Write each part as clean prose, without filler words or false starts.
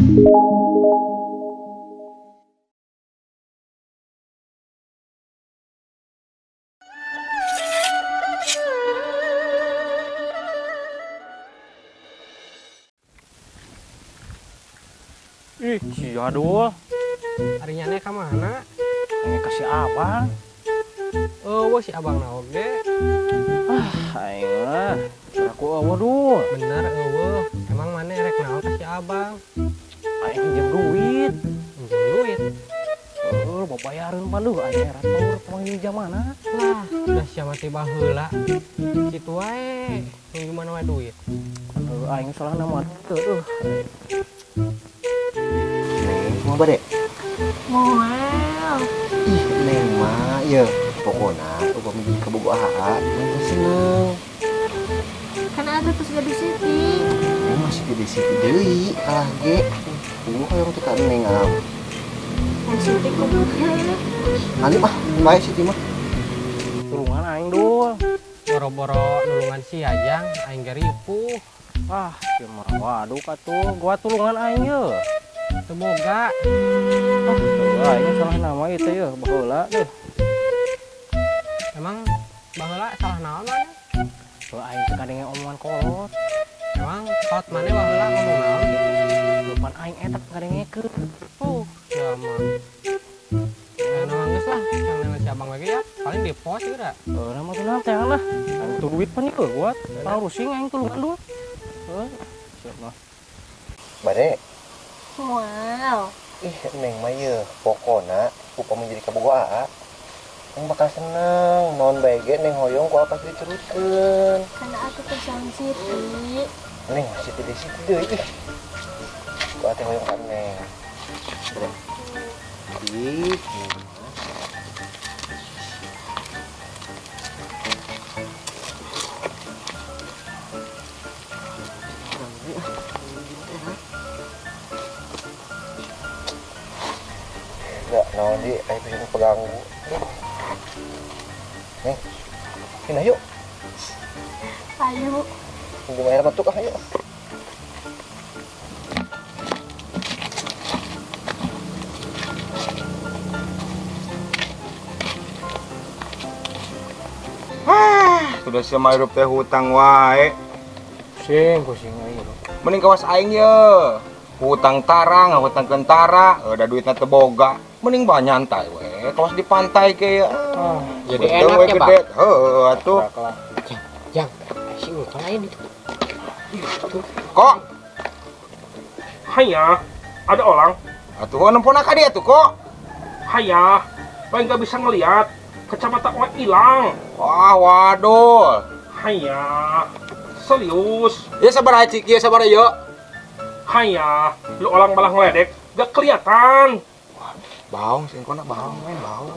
Ih, si Jadul. Harinya nek ka mana? Ini kasih abang. Eueuh si abang na oge. Aing mah. Aku waduh. Bener eueuh. Emang mana rek naon ka si abang? Aing pinjam duit. Pinjam duit. Mau bayarin panduh aing era tahu panggil jam mana? Lah, udah siapa tiba heula. Kitu wae. Nu gimana wae duit? Aing salah nama teu. Mau bade? Moal. Ih, neng mah ya pokoknya udah menjadi kebogohan. Neng seneng. Kan ada terus gaduh Siti. Neng masih di situ deui, kalah ge. Tunggu hayang teu ka neng am. Kan Siti kudu heula. Ali mah, bae Siti mah. Tulungan aing dul. Boro-boro nulungan si Ajang aing ge ripuh. Kieu mah waduh katuh. Gua tulungan aing ye. Teu boga. Aing salah nama itu ya, baheula deh. Emang baheula salah naon mana? Aing teh kadenge omongan kolot. Emang kot mana baheula ngomong naon? Depan aing eta kadengekeun. Ya mah. Ya naon geus lah, yang nilai si abang lagi ya. Paling di pos ieu da. Nama tuh nanti lah. Aing tuh duit pan ieu buat. Pangrusing aing tulungan dul. Siap mah. Bade. Moal. Ih, neng mah ya pokona upama menjadi kebogohan. Neng bakal seneng, naon bae ge neng hoyong ku apa diturutkeun. Kan aku pesan Siti. Neng masih di situ deui ih. Ku ate hoyong ka neng. Ih, enggak, naon di, ayo bisa peganggu. Neng, pindah yuk. Ayo. Tunggu air metuk ah, yuk. Sudah sama hidup teh hutang wae. Pusing aing. Mending kawas aing ye. Hutang tarang, hutang kentara, ada duitna teu boga. Mending bae nyantai we, kawas di pantai ke ya. Jadi Betul enak we ya, gede. Pak. Heuh atuh. Jang, si utang lain itu. Kok? Haya, ada orang. Atuh nempona ka dia tuh kok. Haya, bae nggak bisa ngelihat. Kacamata orang hilang. Wah, waduh. Haya, serius. Ya sabar aja, ya sabar aja. Haya, lu orang malah ngeledek, gak kelihatan. Baung singkona baung men baung.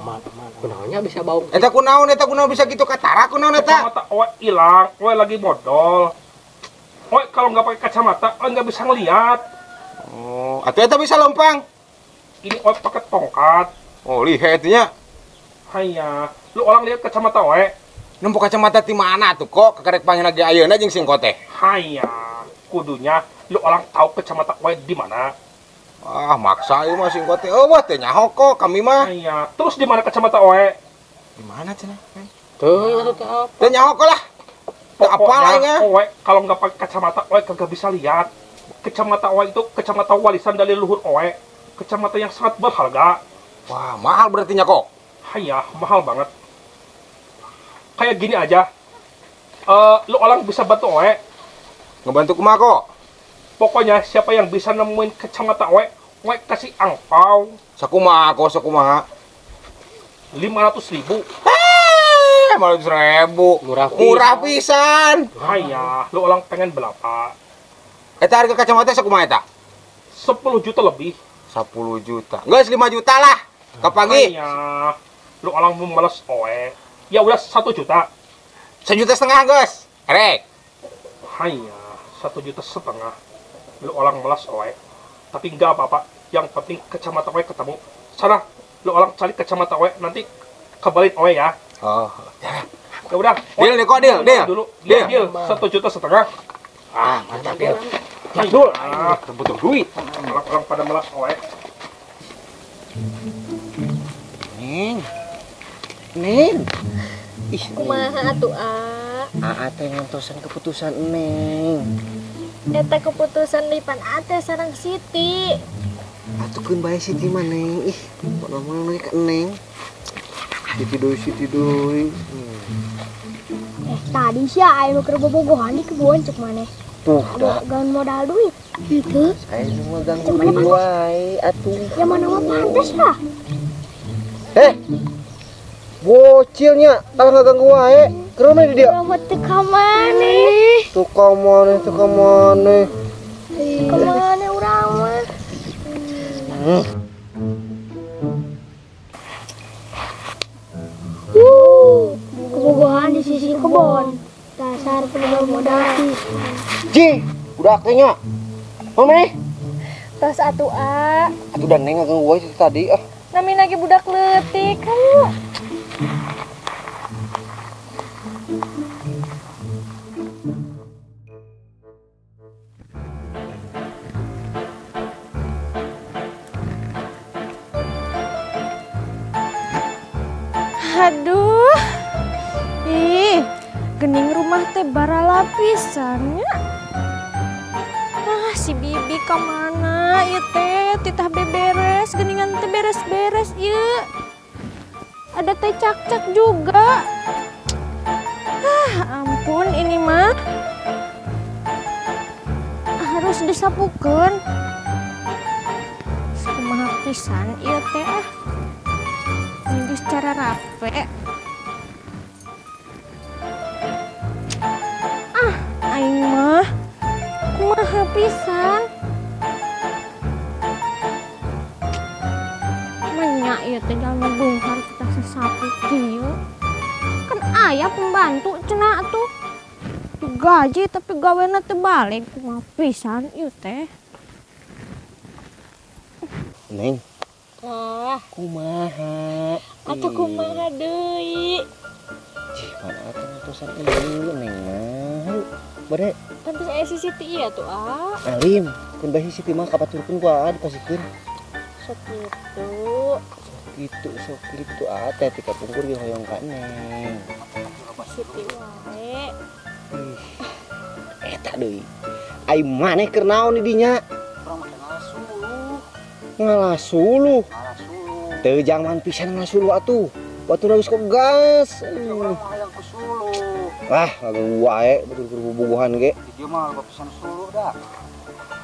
Kunaonnya bisa bau. Eta kunaon bisa gitu katara kunaon eta? Kacamata orang hilang, orang lagi modal. Orang kalau nggak pakai kacamata, orang nggak bisa ngelihat. Oh, atuh eta bisa lempang. Ini orang pakai tongkat. Oh, lihat nya. Haya, lu orang lihat kacamata orang. Nempo kacamata ti mana tuh kok kekarek panggil lagi ayeuna jeung singkot teh. Haya, kudunya lu orang tahu kacamata orang di mana. Ah, maksa ieu mah singkot teh. Eueuh teh nyaho kok kami mah. Haya, terus di mana kacamata orang? Di mana cenah? Tuh, itu apa? Teh nyaho kok lah. Teu apal aing ah. Owe, kalau nggak pakai kacamata, owe kagak bisa lihat. Kacamata owe itu kacamata warisan dari leluhur owe. Kacamata yang sangat berharga. Wah, mahal berarti nya kok. Haya, mahal banget. Kayak gini aja. Lu orang bisa bantu owe. Ngebantu kumaha kok? Pokoknya siapa yang bisa nemuin kacamata owe, owe kasih angpau Sakumaha kok sakumaha? 500.000. 500.000. Murah pisan. Haya, lu orang pengen berapa? Eta harga kacamata sakumaha eta? 10 juta lebih. 10 juta. Geus 5 juta lah. Kapagi? Hanya, lu orang membalas owe. Ya udah 1 juta. 1,5 juta geus. Rek. Hanya 1,5 juta. Lu orang melas owe. Tapi enggak apa-apa. Yang penting kacamata owe ketemu. Sana, lu orang cari kacamata owe. Nanti kabarin owe ya. Oh. Ya udah. Deal deh kok, deal. Dulu. Deal. 1,5 juta. Ah, mantap deal. Hai Dul, butuh duit. Orang pada melas oe. Neng. Ih, Kumaha atuh teh ngantosan keputusan Neng. eta keputusan lipan ate sareng Siti. Atukeun bae Siti mah Neng. Ih, pokona mah ka Neng. Siti deui. Tadi sih ayo keur bobogohan di kebun cek maneh. Tuh, dah. Gaun modal duit. Itu. Saya cuma gangguin wae atuh. Yang mana mah pantes lah. Bocilnya, tak ngeganggu wae. Kerana di dia. Kamu teh kamane? Tuh kamane. Kemana urang mah? Kebobohan di sisi kebun. Dasar penjual modal. Ji, udah akhirnya. Mana nih? Tos atuh Atuh dan Neng ngeganggu wae itu tadi. Nami lagi budak leutik kamu. Aduh, gening rumah teh bara lapisannya. Si bibi kemana ya teh? Titah beberes, geningan teh beres-beres ya. Ada teh cak-cak juga. Ampun ini mah. Harus disapukeun. Kumaha pisan ieu teh minggu secara rapi. Aing mah kumaha pisan. Menyak ieu teh jalma bunghar kita sesapu kieu. Kan aya pembantu cenah atuh. Digaji tapi gawena teh balik kumaha pisan ieu teh. Neng. Kumaha? Atuh kumaha deui? Cih, mana atuh ngatosan dulu Neng mah. Bade. Tapi saya si Siti ieu tuh Alim, kun bae Siti mah kapaturkeun ku dipasikeun. Sok kitu. Sok gitu teh tika pungkur ge hoyong ka Neng. Siti wae. Eta deui. Ai maneh keur naon di dinya? Ngalasulu. Teu jangan pisan ngalasulu atuh. Batur geus kok gas. Wah, ngaganggu wae betul bobogohan ge. Dia mah loba pisan sulu dah.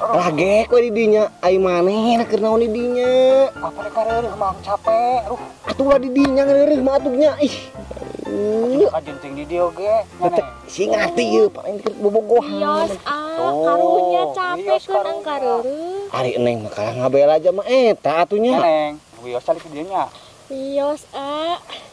Lah ge kok di dinya ai maneh keur naon di dinya? Apa rek kareureuh mah capek, Atuh lah di dinya ngeureureuh mah atuh nya. Ih. Kajenting di dia oge. Si ngarti ieu paling keur bobogohan. Yos karunya capek keun kareureuh. Ari Neng mah kalah ngabela aja mah eta atunya. Neng, wios calik ke dieu nya. Yos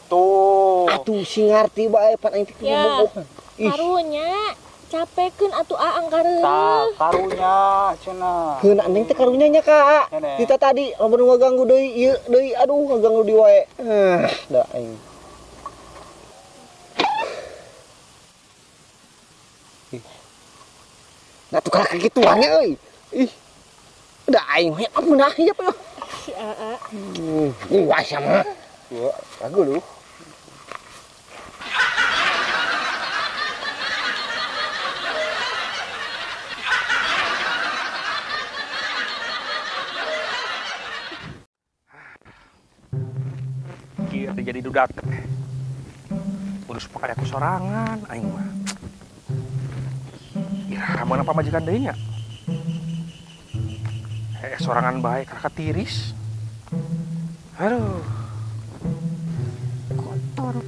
Tuh. Atuh si ngarti bae pan aing teh Ya. bobogohan. karunya capek keun atuh ang kareureuh. Tah, karunya cenah. Heuna Neng teh karunya nya Kak. Ya, Neng. Kita tadi lamun ngaganggu deui ieu deui aduh ngaganggu di wae. Da aing. Nah tukar kegituannya euy. Ih. Udah aing mah ampun ya pe. Si Wah sama. Ya, lagu lu. Kieu teh jadi dudak. Urus pakai aku sorangan aing mah. Ira mana pamajikan deui nya? Sorangan bae kakak tiris. Aduh.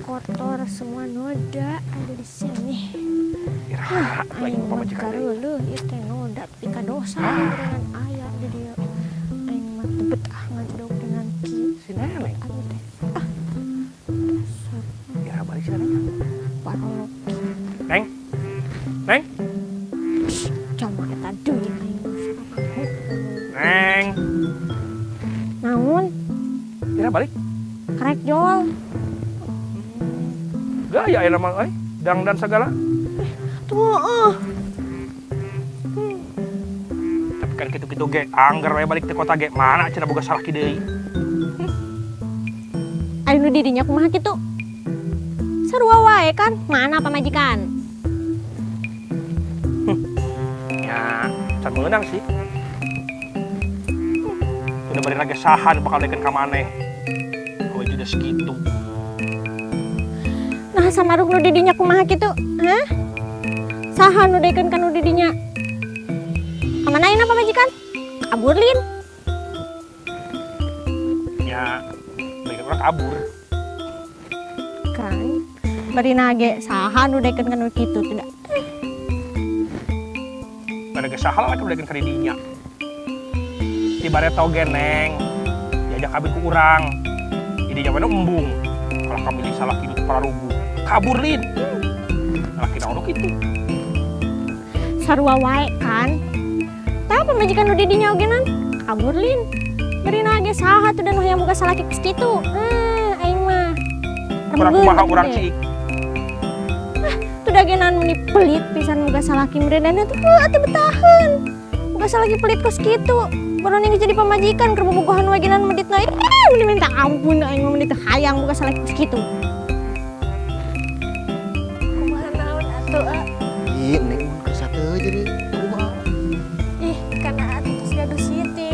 Kotor semua noda ada di sini. Ira lagi Aing mah pamajikan deui. kareueuh ieu teh noda pika dosa dengan aya di dieu. Aing mah teu betah ngadog dengan kieu. Si Neneng. Aduh teh. Ira balik si Neneng. Parolok. Neng. Neng. Cama eta deui aing sarakahu. Neng. Naon? Ira balik. Karek jol. Gaya ya nama euy. Dang dan segala. Tuh. Kan gitu-gitu ge anggar we balik ke kota ge mana cenah boga salah kideui. Anu didinya kumaha kitu? Sarua wae kan, mana pamajikan? Ya, can meunang sih. Udah bari lagi sahan bakal deken ka maneh. Kowe juga segitu. Nah samaruk nu didinya kumaha kitu? Hah? Saha nu deken ka nu didinya? Kamana ayeuna pamajikan? Kabur lin. Ya, balik orang kabur. Kan bari nage saha nu deken ka nu kitu tidak. Pada ge saha lah deken ka didinya. Tibare toge neng, diajak kabin ku urang. Didinya we embung. Kalau kami salah kitu para rubuh. Kabur lin. Laki naon kitu. Sarua wae kan. Tah pamajikan nu didinya ogenan kabur lin. Bari nage saha tuh dan hoyong boga salaki geus kitu. Aing mah. Kurang kumaha urang ciik. Tuh dagenan meni pelit pisan boga salaki meureunana tuh atuh betaheun. Boga salaki pelit kos kitu. Baru ning jadi pamajikan keur bobogohan wagenan meditna. Meni minta ampun aing mah meni teu hayang boga salaki kos kitu. Kumaha naon atuh? Ih, neng mun keur sateu jadi kumaha? Ih, kana atuh geus gaduh Siti.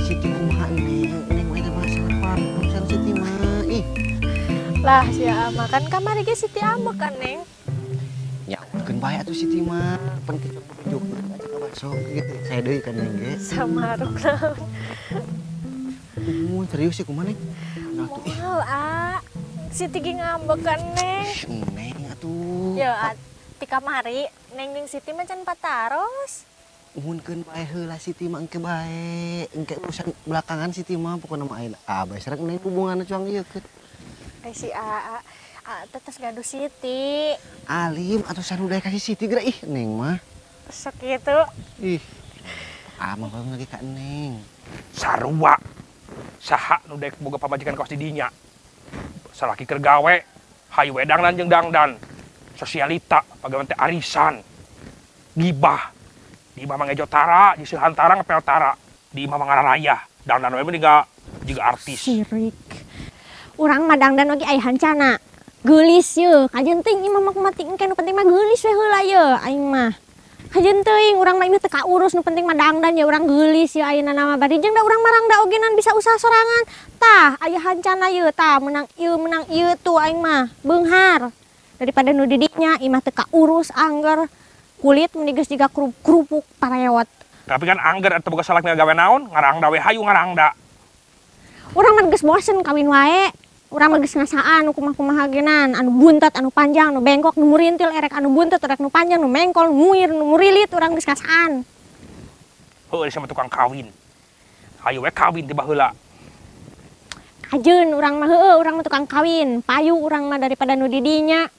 Siti kumaha neng we teh masalah urusan Siti mah. Ih, Lah sia makan kamari ge Siti ambek kan neng. nyautkeun bae atuh Siti mah. Penting bujuk aja ka bakso gitu. Saya deui kan neng ge. Samaruk naon. Serius sih kumaha neng? Nah tuh ih, Moal Siti ge ngambek kan neng. neng atuh. Ya ti kamari neng ning Siti mah can pataros. Muhunkeun bae heula Siti mah engke bae. Engke urusan belakangan Siti mah pokona mah aya bae sareng neng hubunganna cuang ieu keut. Si Aa tetes gaduh Siti. Alim atuh sanu daya kasih Siti geura ih neng mah. Sok gitu. Ih. Mah baru lagi ka neng. Sarua. Saha nu dek boga pamajikan kaos di dinya. Salaki keur gawe, hayu we dangdan jeung dangdan. Sosialita pagawean teh arisan. Gibah. Di imah mangejo tara, di seuhantara ngepel tara. Di imah mangararaya. Dangdan we mending juga artis. Sirik. Urang mah dangdan lagi aya hancana. Geulis yeuh, kajen teuing imah mah mati engke nu penting mah geulis we heula yeuh aing mah. Kajen teuing urang mah ieu teu kaurus nu penting mah dangdan ya urang geulis yeuh ayeuna mah bari jeung da urang marangda ogenan bisa usaha sorangan. Tah aya hancana yeuh tah menang ieu tuh aing mah beunghar. Daripada nu didinya imah teu kaurus angger kulit meni geus jiga kerupuk parewot. Tapi kan angger atuh boga salak gawe naon, ngarangda we hayu ngarangda. Urang mah geus bosen kawin wae. Urang mah geus ngasaan nu kumaha-kumaha genan, anu buntet, anu panjang, nu bengkok, nu murintil, erek anu buntet, erek nu panjang, nu mengkol, nu muir, nu murilit, urang geus ngasaan. Heueuh sama tukang kawin. Hayu we kawin tiba heula. Kajeun urang mah heueuh, urang mah tukang kawin. Payu urang mah daripada nu didinya.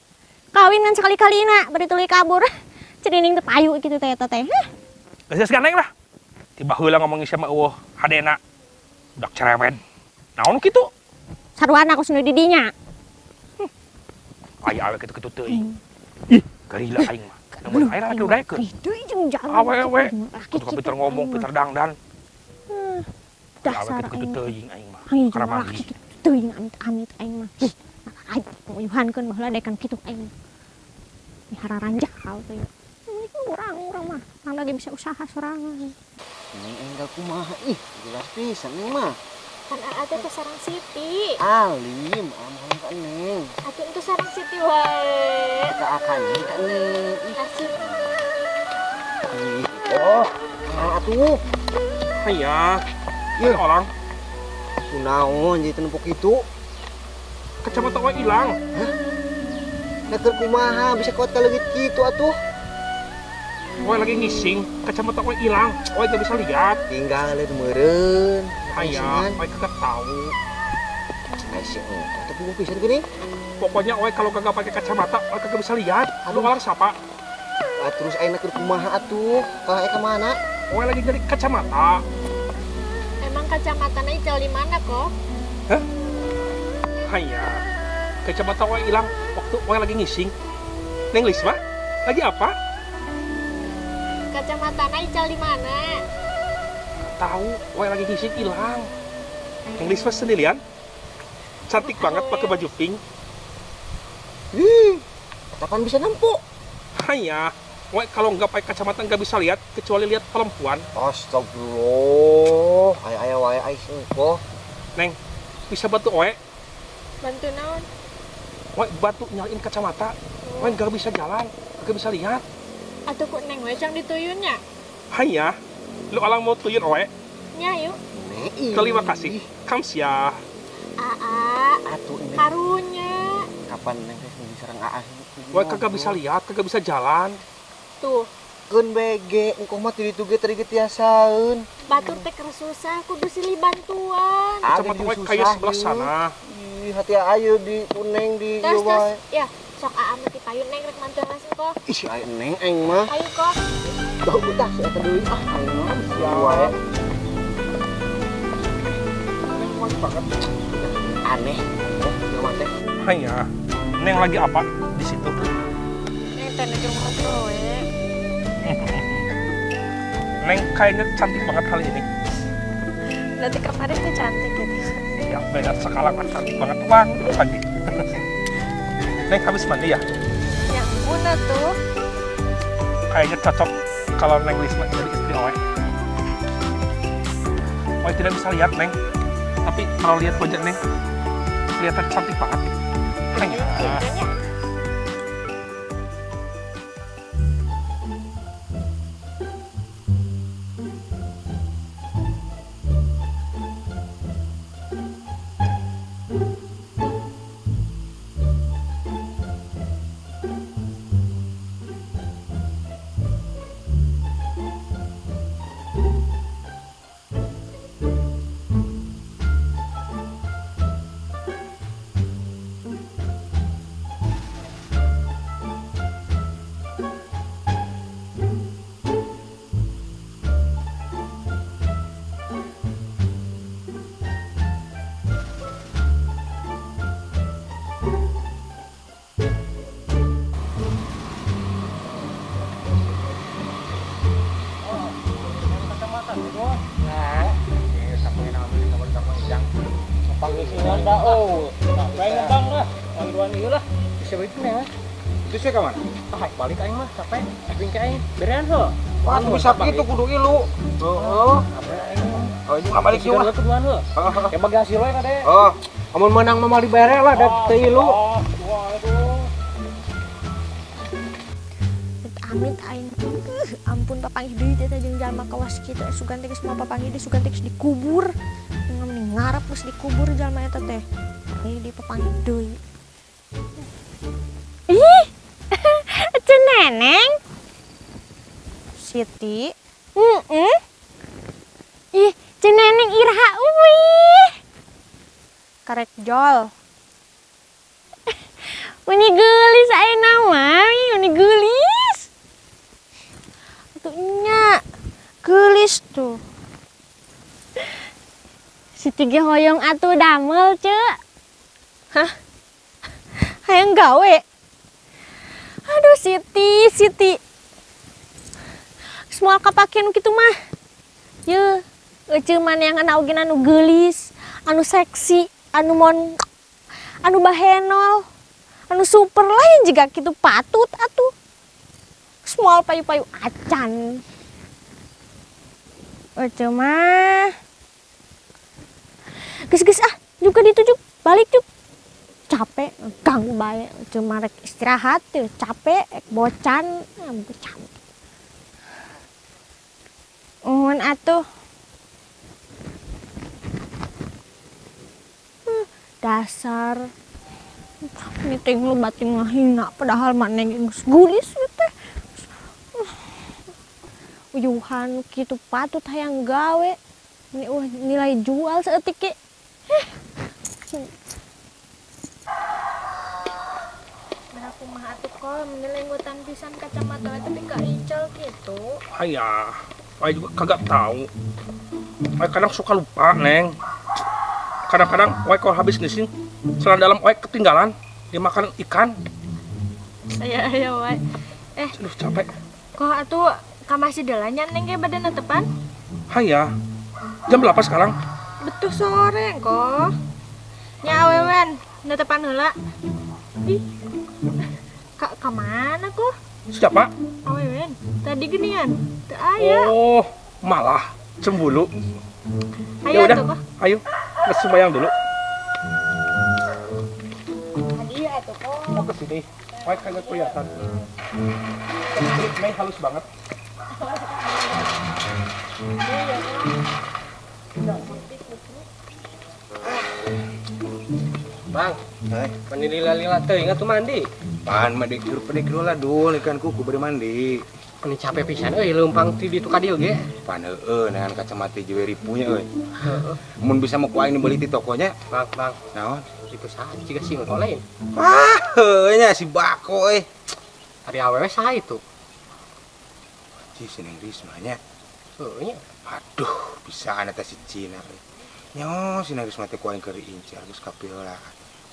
Kawin kan sekali-kalina bari tuluy kabur. Cerining teh payu kitu teh eta teh. Geus gandeng lah. Tiba heula ngomongin sama eueuh hadena. Budak cerewet. Naon kitu? Sarwana kos nu didinya. Aya awe kitu-kitu teuing. Ih, garila aing mah. Namun air lagi udah ke. Deui jeung jalan. Awewe. Kudu ka pinter ngomong, pinter dangdan. Awe Dasar kitu-kitu teuing aing mah. Aing Karena laki teuing amit-amit aing mah. Aing nguyuhankeun baheula dekan kitu aing. Mihara ranjak kau teh. Urang mah, urang lagi bisa usaha sorangan. Neng enggal kumaha ih, jelas pisan neng mah. Kan ate teh sareng Siti. Alim, amal ka neng. Ate teh sareng Siti wae. Ka akanya ka neng. Ih, Kasih. oh, atuh. Aya. Ieu Orang kunaon jadi tenepok itu? kacamata we ilang. Nah keur kumaha bisa kuat kaleugit kitu atuh? We lagi ngising, kacamata we ilang. We gak bisa lihat. Tinggal lihat meureun. Aya, we kagak tahu. Aisyah, tapi mau pisan gini. Pokoknya we kalau kagak pakai kacamata, we kagak bisa lihat. Lu orang siapa? Terus ayeuna keur kumaha atuh? Ka ka mana? We lagi nyari kacamata. Emang kacamatana ical di mana kok? Aya. Kacamata we ilang waktu we lagi ngising. Neng Lisma, lagi apa? Kacamatana ical di mana? tahu, wae lagi hisik hilang. Yang Lisma sendirian, cantik banget pakai baju pink. Kapan bisa nempuk? Hanya, wae kalau nggak pakai kacamata nggak bisa lihat kecuali lihat perempuan. Astagfirullah, aya wae ai sengko. Neng, bisa bantu wae? Bantu naon? Wae bantu nyalain kacamata. Wae nggak bisa jalan, nggak bisa lihat. Atuh ku neng we cang dituyunnya. Hanya, lu alang mau tuyun wae? Nya yuk. Terima kasih. Kamsia. Atuh ini Karunya. kapan neng bisa serang Aa? Wae kagak bisa lihat, kagak bisa jalan. Tuh, Keun BG, engkau mah tadi tuh tadi tiasaeun. batur teh keur susah kudu silih bantuan. Kacamata wae kayak sebelah sana. Ih, hati ayo di kuneng di Tes ieu wae. ya, sok aa mah ti payun neng rek mantuan langsung kok. Ih, aya neng aing mah. Ayo kok. Bau betah saya teh deui aing mah sia wae. Aneh. Ieu mah teh. Hanya, Neng lagi apa di situ? Neng teh jeung ngobrol we. Neng kayaknya cantik banget kali ini. Nanti kemarin tuh cantik gitu. Ya beda sekarang mah cantik banget wangi lagi. Neng habis mandi ya? Yang guna tuh. Kayaknya cocok kalau Neng Lisma jadi istri Owe. Owe tidak bisa lihat Neng, tapi kalau lihat wajah Neng kelihatan cantik banget. Hanya. Itu sih ke mana? Balik aing mah capek. Aing ke aing. Berean heuh. Wah, bisa gitu kudu ilu. Heeh. Oh, itu enggak balik juga. Keduaan heuh. Ya bagi hasil we kade. Oh, amun menang mah di bare lah da teu ilu. Amit aing. Ampun papangih deui teh jeung jalma kawas kitu sugan teh semua papangih deui sugan teh dikubur. Ngomong ngarep geus dikubur jalma eta teh. Ini di papangih deui. Ih. Itu neneng. Siti. Ih, ceneneng Irha uih. Karek jol. Uni geulis ayeuna mah, uni geulis. Atuh nya. Geulis tuh. Siti ge hoyong atuh damel, Ceu. Hah? Hayang gawe. Aduh Siti. Semua kapakeun kitu mah. Yeuh, euceum maneh yang anu oge anu geulis, anu seksi, anu bahenol, anu super lain juga kitu patut atuh. Semua payu-payu acan. Euceum mah. Geus ah, juga ditujuk, balik juk. Capek, ganggu bae, cuma rek istirahat, capek, bocan, bocan. Uhun atuh. Dasar. Ini teh lu batin ngahina, padahal maneh geus gulis teh. Uyuhan kitu patut hayang gawe. Ini nilai jual saeutik ge. Aku mah atuh kok menelenggutan pisan kacamata tapi gak icel gitu. Hanya, Owe juga kagak tahu. Owe kadang suka lupa Neng. Kadang-kadang Owe kalau habis ngising, selang dalam Owe ketinggalan dimakan ikan. Saya wae. Aduh capek. Kok atuh ka masih delanyan Neng ge badan tepan? Hanya, Jam berapa sekarang? Betul sore kok. Nya awewen, netepan heula. Ih. Kak kemana kok? Siapa? Awewen, tadi genian. Teu aya. Oh, malah cemburu. Ayo Ya udah, tuh kok. ayo ke sembayang dulu. Iya tuh kok. Mau ke sini. Wah, kagak kelihatan. Kulit Neng halus banget. Bang, mandi lila-lila teh ingat tuh mandi. Pan medikir lah dul ikan kuku beri mandi. Ini capek pisan euy leumpang ti ditu ka dieu ge. Pan dengan kacamata jewe ripunya euy. Mun bisa mau kuaing beli di tokonya. Bang, Naon? itu saha jiga singkong lain. Nya si Bako Ari awewe saha itu? Ci Neng Risma nya. Heuh nya. Aduh, bisa ana teh si Cina. Nyo si Neng Risma teh kuaing keur incar geus kapiola.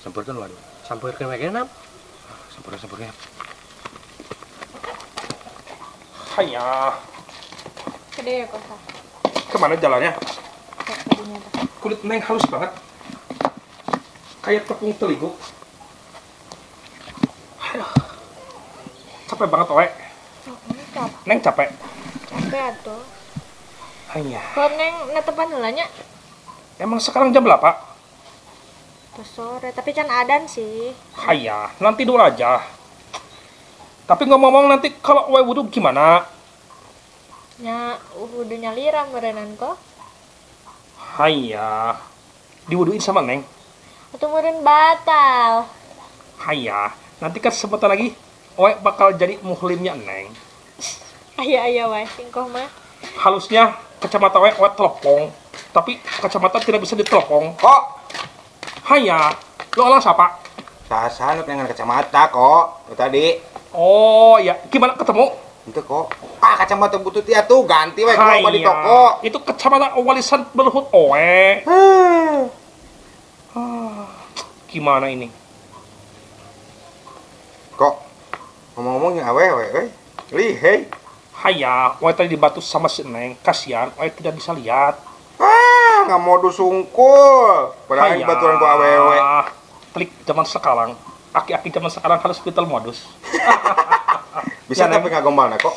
Sampurkeun waduh. Sampurkeun we genep. Sampurkeun. Hanya, Gede ya kok. kemana jalannya? Tadinya tuh. Kulit Neng halus banget. Kayak tepung terigu. Aduh. Capek banget, Oe. Neng capek. Capek tuh. Hanya. Kok neng netepan heula nya? Emang sekarang jam berapa? Pas sore, tapi can adan sih. Haya, nanti dulu aja. Tapi ngomong-ngomong nanti kalau Oe wudhu gimana? Nya udah liram merenan kok. Haya. Diwuduin sama Neng. Atau meureun batal. Haya. Nanti kan sebentar lagi Oe bakal jadi muhlimnya Neng. Aya wae singkoh mah. Halusnya kacamata Oe telepong. Tapi kacamata tidak bisa ditelepong. Kok Haya. Lo olah siapa? tasan dengan kacamata kok. Itu tadi. Oh ya, gimana ketemu? Itu kok. Kacamata butut ya tuh ganti we kalau di toko. Itu kacamata warisan berhut Oe. Gimana ini? Kok ngomong-ngomongnya awe. Lihei. Haya, Oe tadi dibantu sama si Neng. Kasihan, Oe tidak bisa lihat. Nggak modus sungkul. Padahal baturan ku awewe. Klik zaman sekarang. Aki-aki zaman sekarang harus pintar modus. Bisa Ya, tapi nggak gombal kok.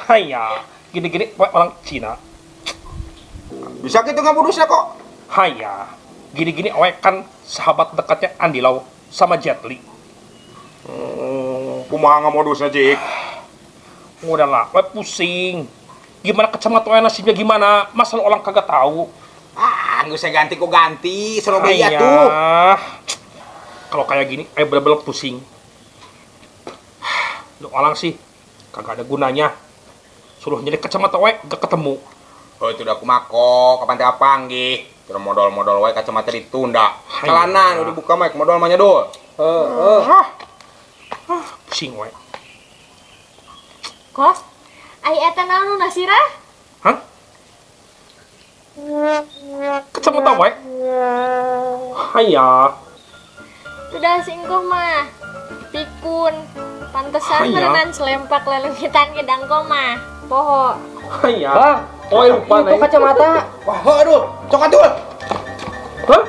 Haya, gini-gini Oe orang Cina. Bisa gitu nggak modusnya kok. Haya, gini-gini Oe kan sahabat dekatnya Andi Lau sama Jet Li. Kumaha nggak modusnya Cik? Udahlah, Oe pusing. Gimana kacamata Oe nasibnya gimana? Masa lo orang kagak tahu? Nggak usah ganti kok ganti. Surabaya Haya. tuh. Kalau kayak gini, bener-bener pusing. Lu orang sih, kagak ada gunanya. Suruh nyari kacamata Oe, gak ketemu. Oh itu udah aku mako. Kapan teh panggih. Terus modal we kacamata ditunda. Kalanan udah buka mic modal mah dul. Pusing Oe. Kos, ai eta naon nasirah? Hah? Kacamata Oe? Haya. Udah singkoh mah. Pikun. Pantesan Haya. merenan selempak lelengitan gedang koma. Poho. Haya. Oe lupa Itu kacamata. Wah, aduh, coklat dul. Hah?